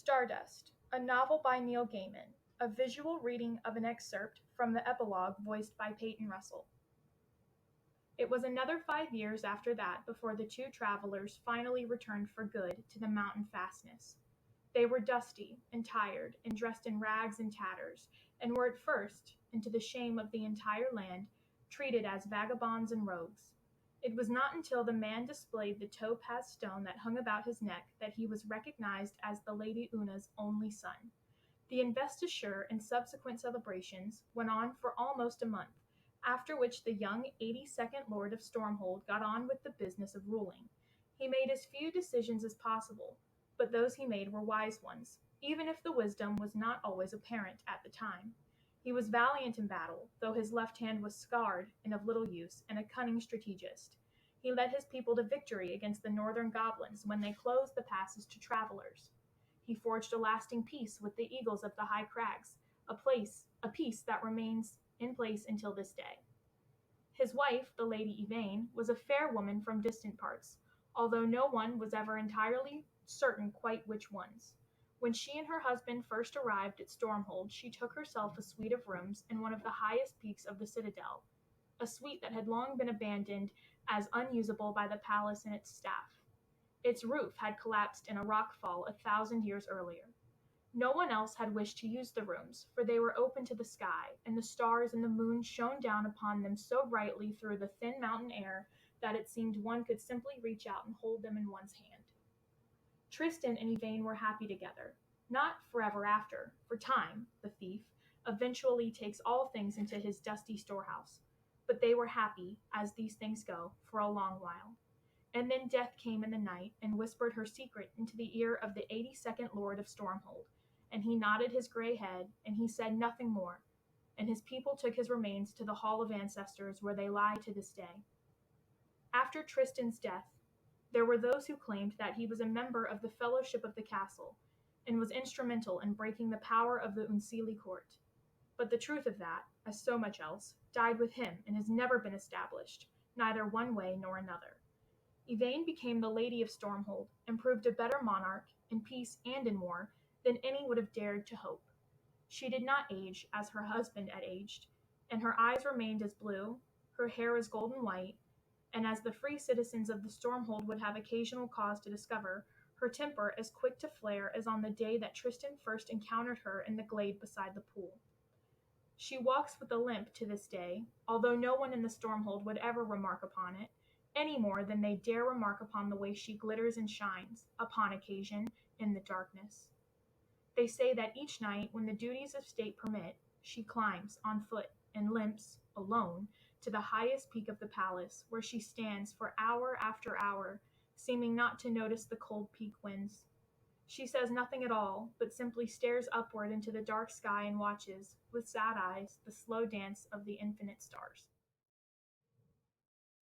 Stardust, a novel by Neil Gaiman, a visual reading of an excerpt from the epilogue voiced by Peyton Russell. It was another 5 years after that before the two travelers finally returned for good to the mountain fastness. They were dusty and tired and dressed in rags and tatters, and were at first, and to the shame of the entire land, treated as vagabonds and rogues. It was not until the man displayed the topaz stone that hung about his neck that he was recognized as the Lady Una's only son. The investiture and subsequent celebrations went on for almost a month, after which the young 82nd Lord of Stormhold got on with the business of ruling. He made as few decisions as possible, but those he made were wise ones, even if the wisdom was not always apparent at the time. He was valiant in battle, though his left hand was scarred and of little use, and a cunning strategist. He led his people to victory against the northern goblins when they closed the passes to travelers. He forged a lasting peace with the eagles of the high crags, a peace that remains in place until this day. His wife, the Lady Yvain, was a fair woman from distant parts, although no one was ever entirely certain quite which ones. When she and her husband first arrived at Stormhold, she took herself a suite of rooms in one of the highest peaks of the citadel, a suite that had long been abandoned as unusable by the palace and its staff. Its roof had collapsed in a rockfall 1,000 years earlier. No one else had wished to use the rooms, for they were open to the sky, and the stars and the moon shone down upon them so brightly through the thin mountain air that it seemed one could simply reach out and hold them in one's hand. Tristan and Yvain were happy together, not forever after, for Time, the thief, eventually takes all things into his dusty storehouse. But they were happy, as these things go, for a long while. And then Death came in the night and whispered her secret into the ear of the 82nd Lord of Stormhold, and he nodded his gray head, and he said nothing more, and his people took his remains to the Hall of Ancestors, where they lie to this day. After Tristan's death, there were those who claimed that he was a member of the Fellowship of the Castle, and was instrumental in breaking the power of the Unsili court. But the truth of that, as so much else, died with him and has never been established, neither one way nor another. Yvain became the Lady of Stormhold, and proved a better monarch, in peace and in war, than any would have dared to hope. She did not age as her husband had aged, and her eyes remained as blue, her hair as golden white, and as the free citizens of the Stormhold would have occasional cause to discover, her temper as quick to flare as on the day that Tristan first encountered her in the glade beside the pool. She walks with a limp to this day, although no one in the Stormhold would ever remark upon it, any more than they dare remark upon the way she glitters and shines, upon occasion, in the darkness. They say that each night, when the duties of state permit, she climbs, on foot, and limps, alone, to the highest peak of the palace, where she stands for hour after hour, seeming not to notice the cold peak winds. She says nothing at all, but simply stares upward into the dark sky and watches, with sad eyes, the slow dance of the infinite stars.